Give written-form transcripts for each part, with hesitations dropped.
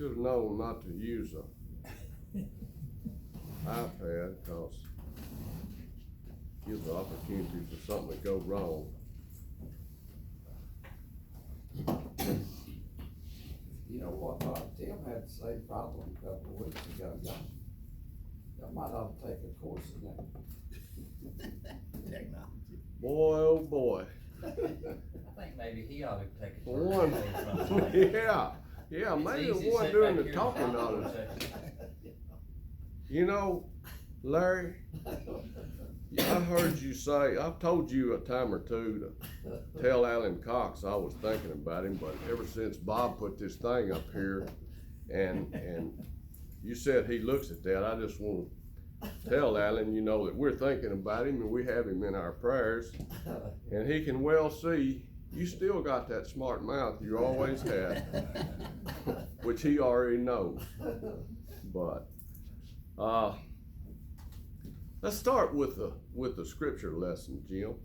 should have known not to use a iPad, cause gives the opportunity for something to go wrong. You know what, Tim had the same problem a couple of weeks ago, y'all might ought to take a course in that. Technology. Boy, oh boy. I think maybe he ought to take it. For one, yeah, maybe the one doing the talking ought to. You know, Larry, I heard you say, I've told you a time or two to tell Alan Cox I was thinking about him, but ever since Bob put this thing up here and you said he looks at that, I just want to tell Alan, you know, that we're thinking about him and we have him in our prayers, and he can well see you still got that smart mouth you always had, which he already knows. But let's start with the scripture lesson, Jim.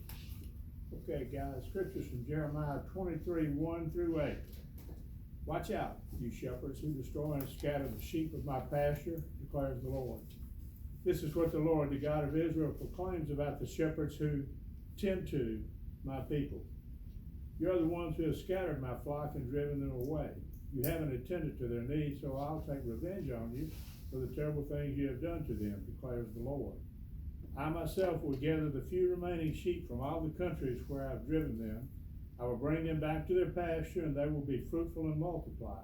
Okay, guys, scriptures from Jeremiah 23, 1 through 8. Watch out, you shepherds who destroy and scatter the sheep of my pasture, declares the Lord. This is what the Lord, the God of Israel, proclaims about the shepherds who tend to my people. You're the ones who have scattered my flock and driven them away. You haven't attended to their needs, so I'll take revenge on you for the terrible things you have done to them, declares the Lord. I myself will gather the few remaining sheep from all the countries where I've driven them. I will bring them back to their pasture, and they will be fruitful and multiply.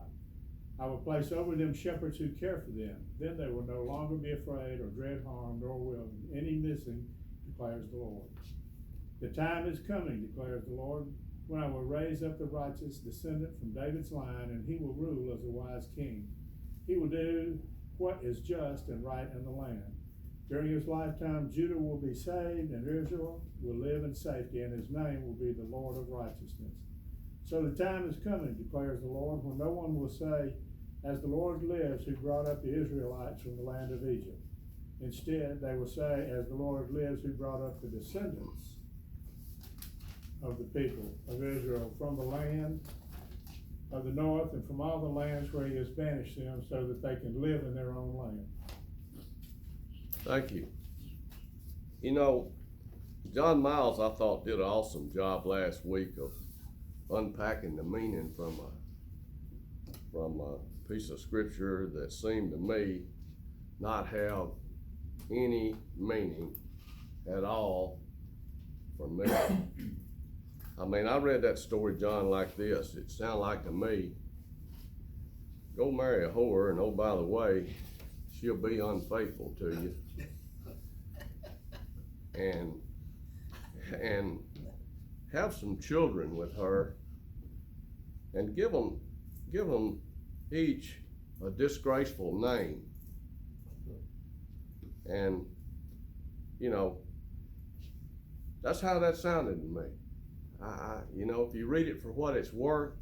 I will place over them shepherds who care for them. Then they will no longer be afraid or dread harm, nor will any missing, declares the Lord. The time is coming, declares the Lord, when I will raise up the righteous descendant from David's line, and he will rule as a wise king. He will do what is just and right in the land. During his lifetime, Judah will be saved, and Israel will live in safety, and his name will be the Lord of righteousness. So the time is coming, declares the Lord, when no one will say, as the Lord lives, who brought up the Israelites from the land of Egypt. Instead, they will say, as the Lord lives, who brought up the descendants of the people of Israel from the land of the north and from all the lands where he has banished them, so that they can live in their own land. Thank you. You know, John Miles, I thought, did an awesome job last week of unpacking the meaning from a piece of scripture that seemed to me not have any meaning at all for me. I mean, I read that story, John, like this. It sounded like to me, go marry a whore, and oh, by the way, she'll be unfaithful to you. And have some children with her, and give them each a disgraceful name. And, you know, that's how that sounded to me. You know, if you read it for what it's worth,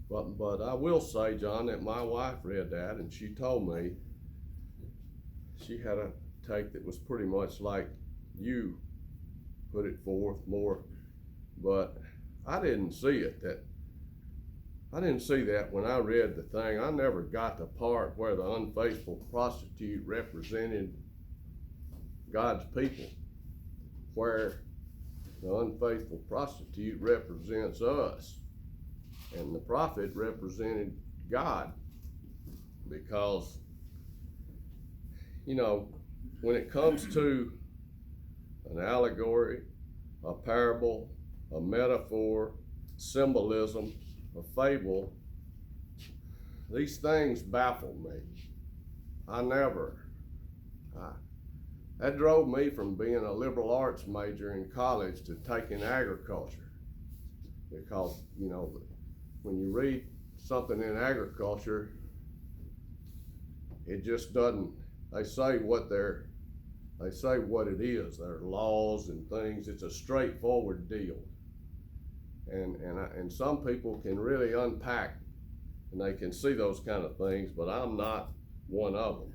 but I will say, John, that my wife read that, and she told me she had a take that was pretty much like you put it forth more, but I didn't see it. I didn't see that when I read the thing. I never got the part where the unfaithful prostitute represented God's people, where the unfaithful prostitute represents us, and the prophet represented God. Because, you know, when it comes to an allegory, a parable, a metaphor, symbolism, a fable, these things baffle me. That drove me from being a liberal arts major in college to taking agriculture. Because, you know, when you read something in agriculture, it just doesn't, they say what it is. There are laws and things. It's a straightforward deal. And some people can really unpack, and they can see those kind of things, but I'm not one of them.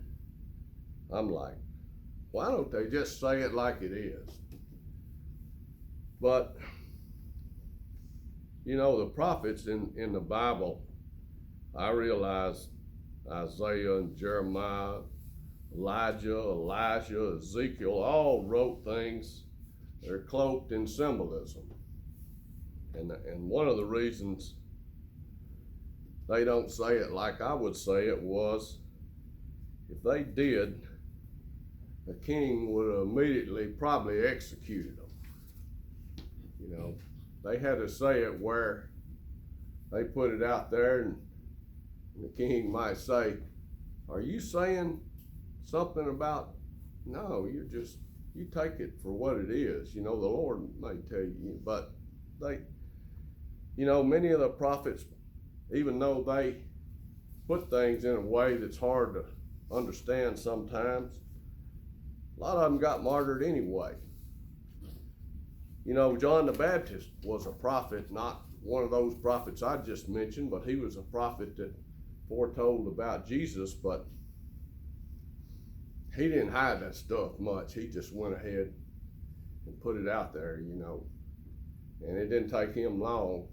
I'm like, why don't they just say it like it is? But, you know, the prophets in the Bible, I realize Isaiah and Jeremiah, Elijah, Elijah, Ezekiel, all wrote things that are cloaked in symbolism. And one of the reasons they don't say it like I would say it was, if they did, the king would have immediately probably executed them. You know, they had to say it where they put it out there, and the king might say, are you saying something about, no, you take it for what it is. You know, the Lord may tell you, but they, you know, many of the prophets, even though they put things in a way that's hard to understand sometimes, a lot of them got martyred anyway. You know, John the Baptist was a prophet, not one of those prophets I just mentioned, but he was a prophet that foretold about Jesus, but he didn't hide that stuff much. He just went ahead and put it out there, you know. And it didn't take him long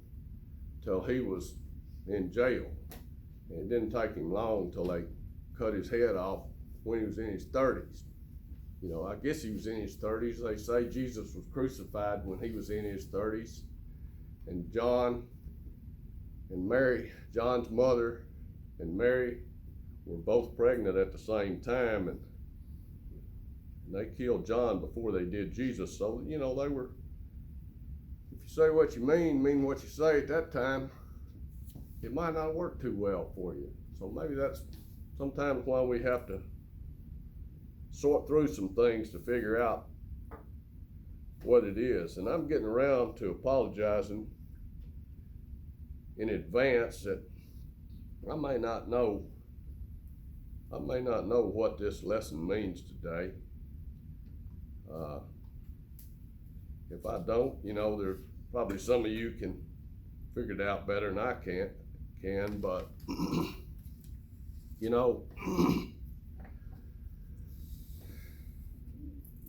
till he was in jail. And it didn't take him long till they cut his head off when he was in his 30s. You know, I guess he was in his 30s. They say Jesus was crucified when he was in his 30s. And John and Mary, John's mother and Mary, were both pregnant at the same time, and they killed John before they did Jesus. So, you know, they were, if you say what you mean what you say at that time, it might not work too well for you. So maybe that's sometimes why we have to sort through some things to figure out what it is. And I'm getting around to apologizing in advance that I may not know what this lesson means today. If I don't, you know, there's probably some of you can figure it out better than I can, but you know,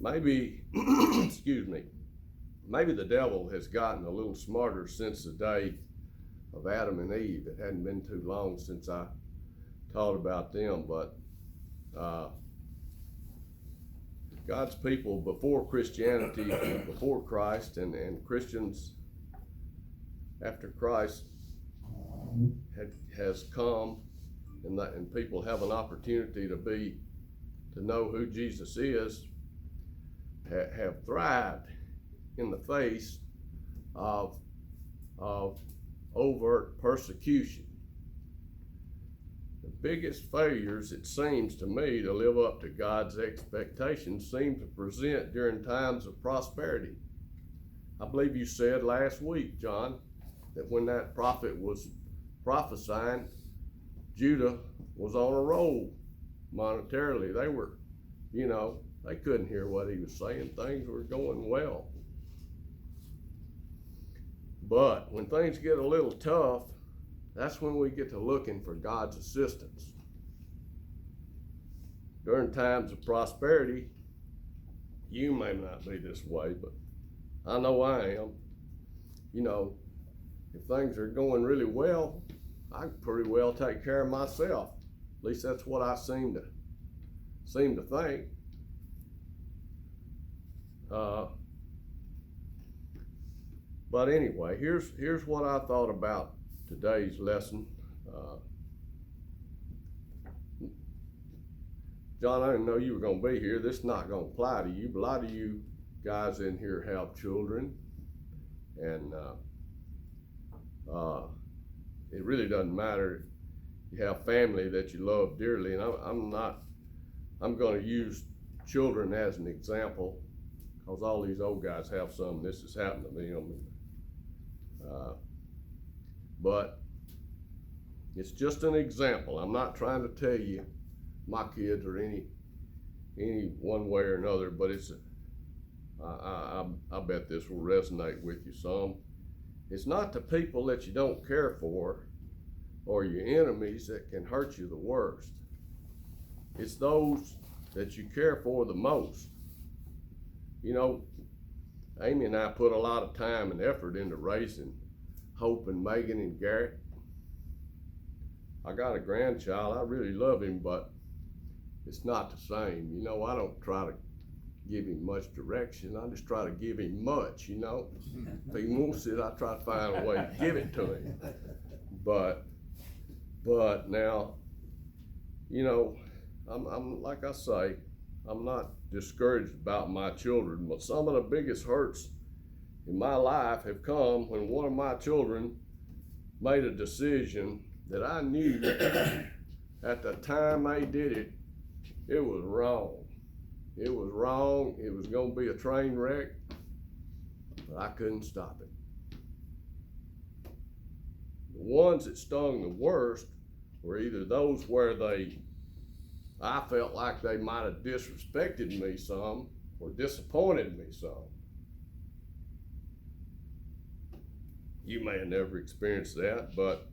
maybe, excuse me, maybe the devil has gotten a little smarter since the day of Adam and Eve. It hadn't been too long since I taught about them, but God's people before Christianity, before Christ, and Christians after Christ has come, and people have an opportunity to know who Jesus is, have thrived in the face of overt persecution. The biggest failures, it seems to me, to live up to God's expectations seem to present during times of prosperity. I believe you said last week, John, that when that prophet was prophesying, Judah was on a roll monetarily. They were, you know, they couldn't hear what he was saying. Things were going well. But when things get a little tough, that's when we get to looking for God's assistance. During times of prosperity, you may not be this way, but I know I am. You know, if things are going really well, I can pretty well take care of myself. At least that's what I seem to think. But anyway, here's what I thought about today's lesson. John, I didn't know you were going to be here. This is not going to apply to you, but a lot of you guys in here have children, and it really doesn't matter. You have family that you love dearly, and I'm going to use children as an example, because all these old guys have some. This has happened to them. But it's just an example. I'm not trying to tell you my kids are any one way or another, but it's I bet this will resonate with you some. It's not the people that you don't care for or your enemies that can hurt you the worst. It's those that you care for the most. You know, Amy and I put a lot of time and effort into raising Hope and Megan and Garrett. I got a grandchild, I really love him, but it's not the same. You know, I don't try to give him much direction. I just try to give him much, you know. If he wants it, I try to find a way to give it to him. But now, you know, I'm like I say, I'm not discouraged about my children, but some of the biggest hurts in my life have come when one of my children made a decision that I knew at the time they did it, it was wrong. It was wrong. It was gonna be a train wreck, but I couldn't stop it. The ones that stung the worst were either those where I felt like they might have disrespected me some or disappointed me some. You may have never experienced that, but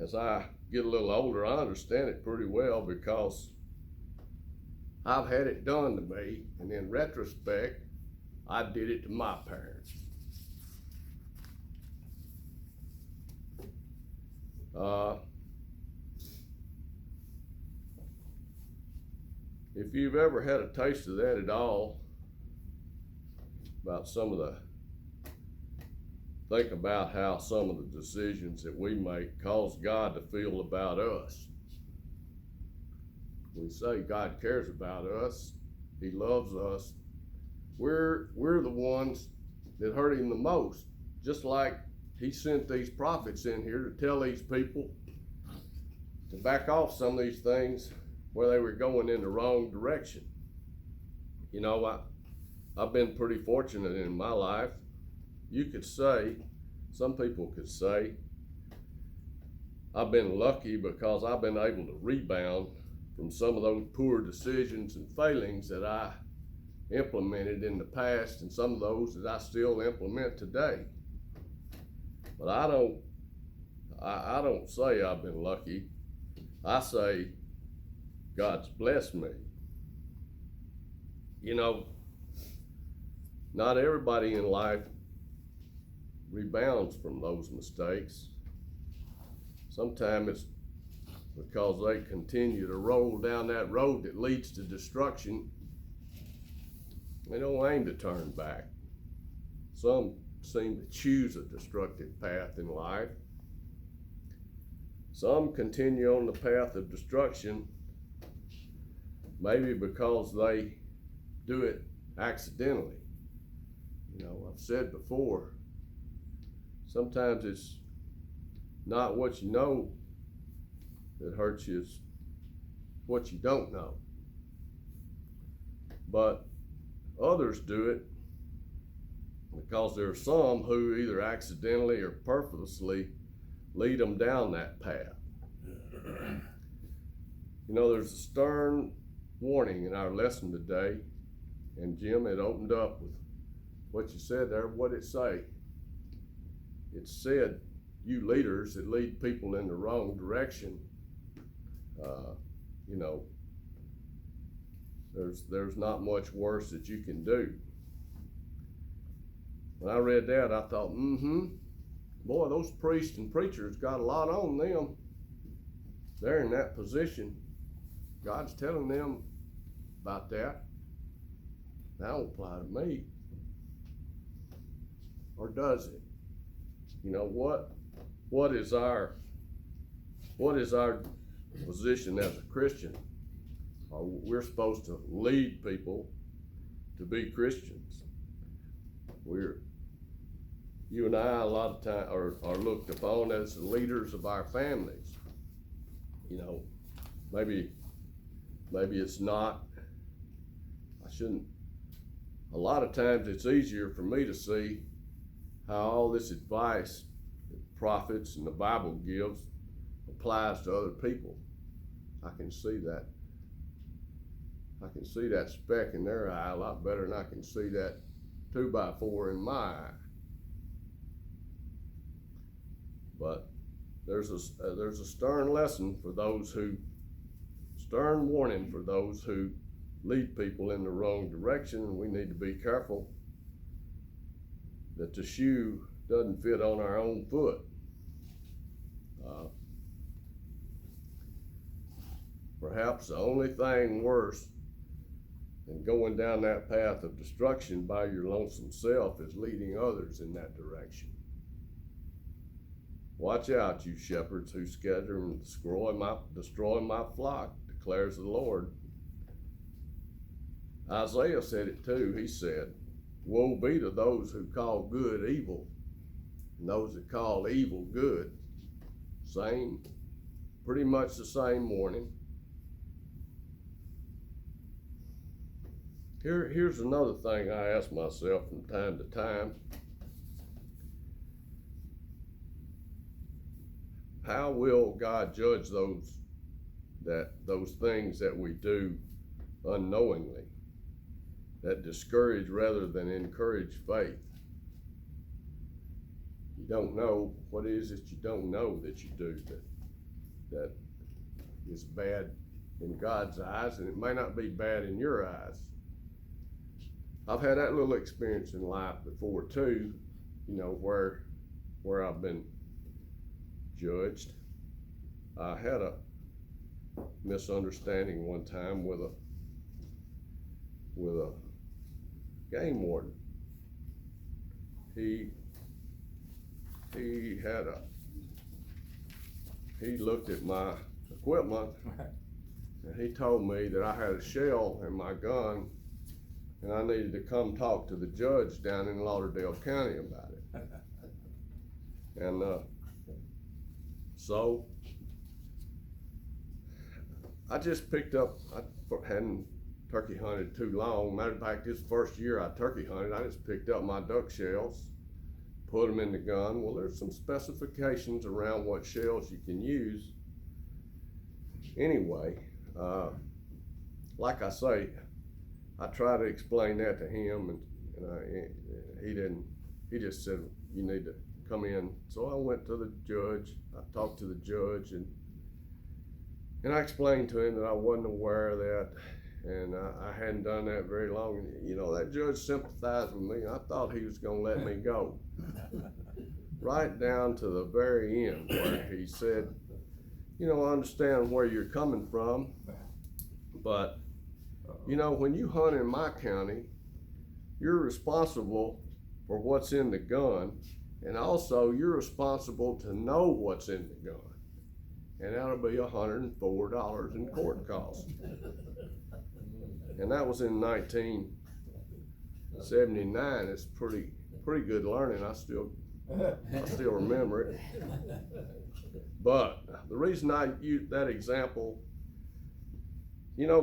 as I get a little older, I understand it pretty well because I've had it done to me, and in retrospect, I did it to my parents. If you've ever had a taste of that at all, think about how some of the decisions that we make cause God to feel about us. We say God cares about us, He loves us. We're the ones that hurt Him the most. Just like He sent these prophets in here to tell these people to back off some of these things where they were going in the wrong direction. You know, I've been pretty fortunate in my life. You could say, some people could say, I've been lucky because I've been able to rebound from some of those poor decisions and failings that I implemented in the past, and some of those that I still implement today. But I don't say I've been lucky. I say God's blessed me. You know, not everybody in life rebounds from those mistakes. Sometimes it's because they continue to roll down that road that leads to destruction. They don't aim to turn back. Some seem to choose a destructive path in life. Some continue on the path of destruction, maybe because they do it accidentally. You know, I've said before, sometimes it's not what you know that hurts you, it's what you don't know. But others do it because there are some who either accidentally or purposely lead them down that path. You know, there's a stern warning in our lesson today, and Jim had opened up with what you said there. What'd it say? It said, you leaders that lead people in the wrong direction, you know, there's not much worse that you can do. When I read that, I thought, boy, those priests and preachers got a lot on them. They're in that position. God's telling them about that. That don't apply to me. Or does it? You know, what is our position as a Christian? We're supposed to lead people to be Christians. You and I a lot of time are looked upon as the leaders of our families. You know, maybe it's not. A lot of times it's easier for me to see how all this advice that prophets and the Bible gives applies to other people. I can see that. I can see that speck in their eye a lot better than I can see that 2x4 in my eye. But there's a stern lesson for those who, stern warning for those who lead people in the wrong direction, and we need to be careful that the shoe doesn't fit on our own foot. Perhaps the only thing worse than going down that path of destruction by your lonesome self is leading others in that direction. Watch out, you shepherds who scatter and destroy my flock, declares the Lord. Isaiah said it too. He said, woe be to those who call good evil and those that call evil good. Pretty much the same warning. Here's another thing I ask myself from time to time. How will God judge those things that we do unknowingly, that discourage rather than encourage faith? You don't know what it is that you don't know that you do that is bad in God's eyes, and it may not be bad in your eyes. I've had that little experience in life before too, where I've been judged. I had a misunderstanding one time with a game warden. He looked at my equipment and he told me that I had a shell in my gun and I needed to come talk to the judge down in Lauderdale County about it. And so I just picked up, I hadn't turkey hunted too long. Matter of fact, this first year I turkey hunted, I just picked up my duck shells, put them in the gun. Well, there's some specifications around what shells you can use. Anyway, like I say, I tried to explain that to him, and he didn't. He just said, you need to come in. So I went to the judge. I talked to the judge, and I explained to him that I wasn't aware of that, and I hadn't done that very long. And that judge sympathized with me. I thought he was going to let me go, right down to the very end, where he said, I understand where you're coming from, but when you hunt in my county, you're responsible for what's in the gun, and also you're responsible to know what's in the gun. And that'll be $104 in court costs. And that was in 1979. It's pretty good learning. I still remember it. But the reason I use that example,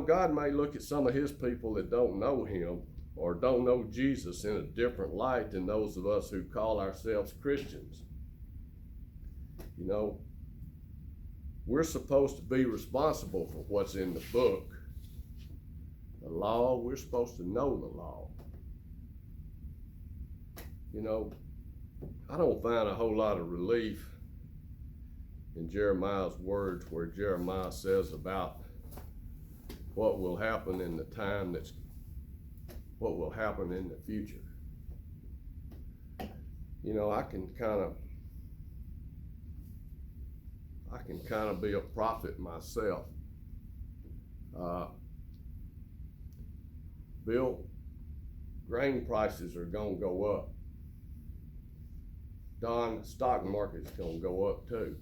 God may look at some of his people that don't know him or don't know Jesus in a different light than those of us who call ourselves Christians. We're supposed to be responsible for what's in the book. The law, we're supposed to know the law. I don't find a whole lot of relief in Jeremiah's words where Jeremiah says about what will happen in the time what will happen in the future. I can kind of be a prophet myself. Bill, grain prices are gonna go up. Don, the stock market's gonna go up too.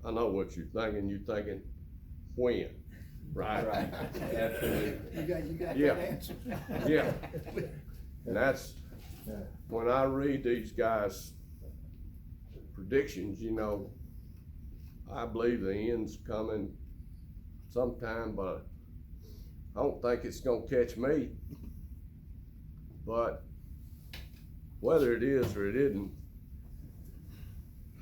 I know what you're thinking. You're thinking, when? Right? Right. Absolutely. You got Yeah. that answer? Yeah. And that's, when I read these guys' predictions, I believe the end's coming sometime, but I don't think it's gonna catch me. But whether it is or it isn't,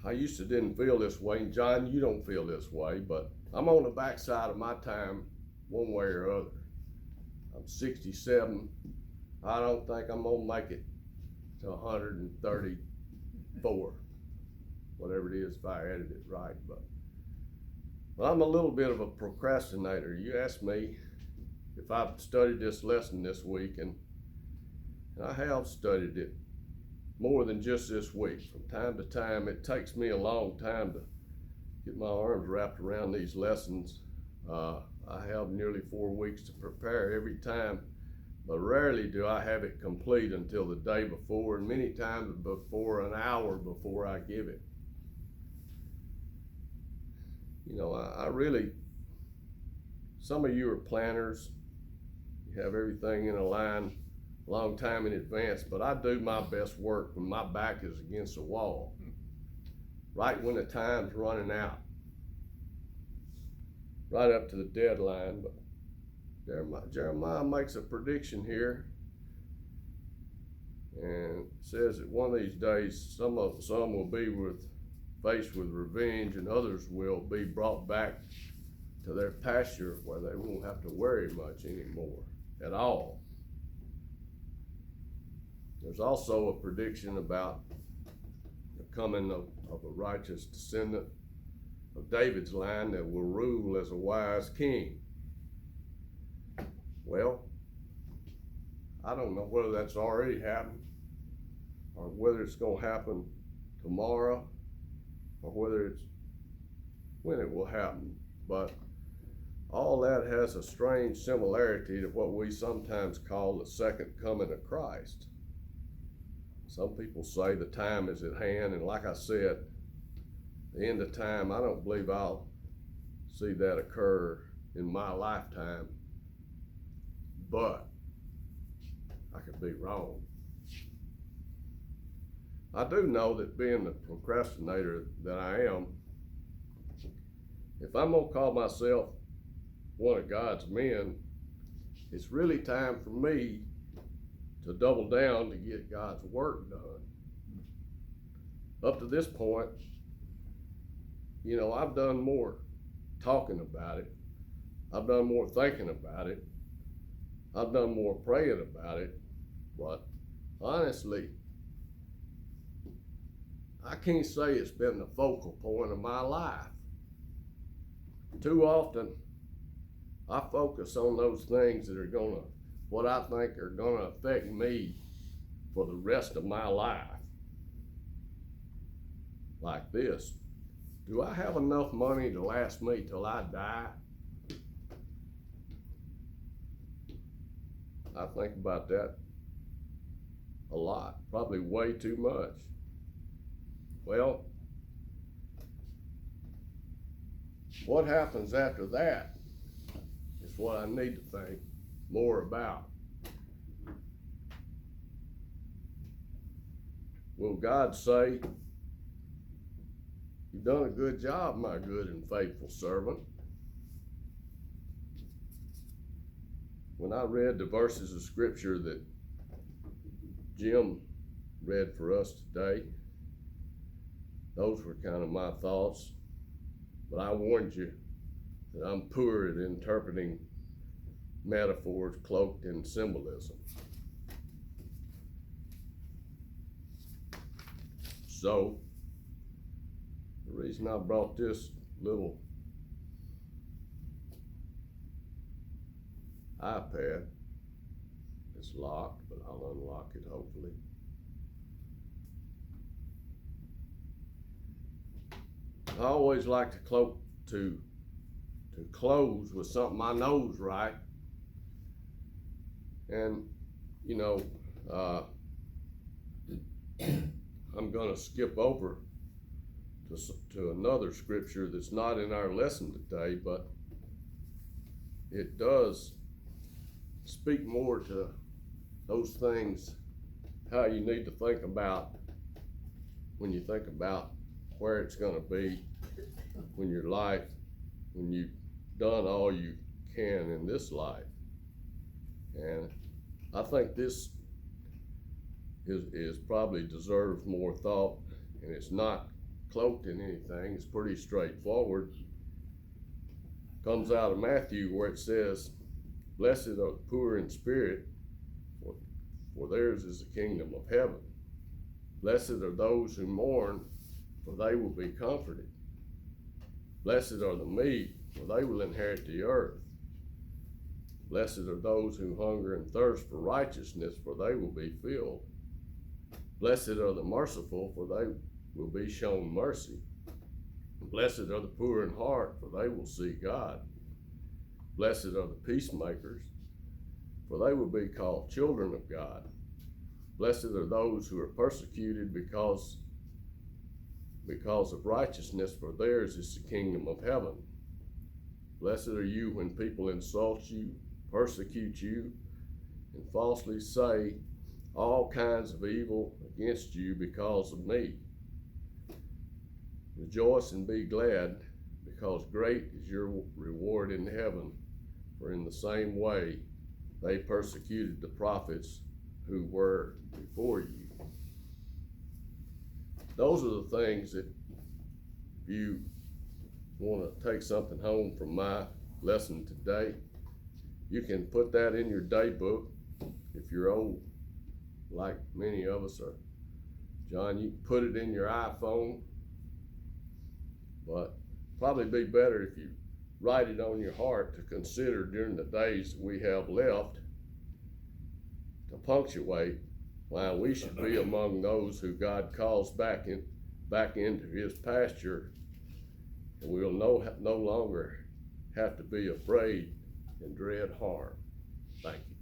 I used to didn't feel this way, and John, you don't feel this way, but I'm on the backside of my time one way or other. I'm 67. I don't think I'm gonna make it to 134, whatever it is if I edit it right. But I'm a little bit of a procrastinator. You asked me if I've studied this lesson this week, and I have studied it more than just this week. From time to time, it takes me a long time get my arms wrapped around these lessons. I have nearly 4 weeks to prepare every time, but rarely do I have it complete until the day before, and many times before an hour before I give it. You know, I really, some of you are planners, you have everything in a line a long time in advance, but I do my best work when my back is against the wall, right when the time's running out, right up to the deadline. But Jeremiah makes a prediction here, and says that one of these days some will be faced with revenge, and others will be brought back to their pasture where they won't have to worry much anymore at all. There's also a prediction about the coming of a righteous descendant of David's line that will rule as a wise king. Well, I don't know whether that's already happened or whether it's going to happen tomorrow or whether it's when it will happen, but all that has a strange similarity to what we sometimes call the second coming of Christ. Some people say the time is at hand, and like I said, the end of time, I don't believe I'll see that occur in my lifetime, but I could be wrong. I do know that being the procrastinator that I am, if I'm gonna call myself one of God's men, it's really time for me to double down to get God's work done. Up to this point, you know, I've done more talking about it. I've done more thinking about it. I've done more praying about it. But honestly, I can't say it's been the focal point of my life. Too often, I focus on those things that are what I think are gonna affect me for the rest of my life. Like this, do I have enough money to last me till I die? I think about that a lot, probably way too much. Well, what happens after that is what I need to think more about. Will God say, "You've done a good job, my good and faithful servant"? When I read the verses of scripture that Jim read for us today, those were kind of my thoughts, but I warned you that I'm poor at interpreting metaphors cloaked in symbolism. So, the reason I brought this little iPad, it's locked, but I'll unlock it hopefully. I always like to close with something I know's right. And, you know, I'm gonna skip over to another scripture that's not in our lesson today, but it does speak more to those things, how you need to think about when you think about where it's gonna be when you've done all you can in this life. And I think this is probably deserves more thought, and it's not cloaked in anything. It's pretty straightforward. Comes out of Matthew where it says, "Blessed are the poor in spirit, for theirs is the kingdom of heaven. Blessed are those who mourn, for they will be comforted. Blessed are the meek, for they will inherit the earth. Blessed are those who hunger and thirst for righteousness, for they will be filled. Blessed are the merciful, for they will be shown mercy. Blessed are the poor in heart, for they will see God. Blessed are the peacemakers, for they will be called children of God. Blessed are those who are persecuted because of righteousness, for theirs is the kingdom of heaven. Blessed are you when people insult you, persecute you, and falsely say all kinds of evil against you because of me. Rejoice and be glad, because great is your reward in heaven, for in the same way they persecuted the prophets who were before you. Those are the things that, if you want to take something home from my lesson today, you can put that in your day book. If you're old, like many of us are, John, you can put it in your iPhone, but probably be better if you write it on your heart to consider during the days that we have left, to punctuate why we should be among those who God calls back into his pasture, and we'll no longer have to be afraid and dread harm. Thank you.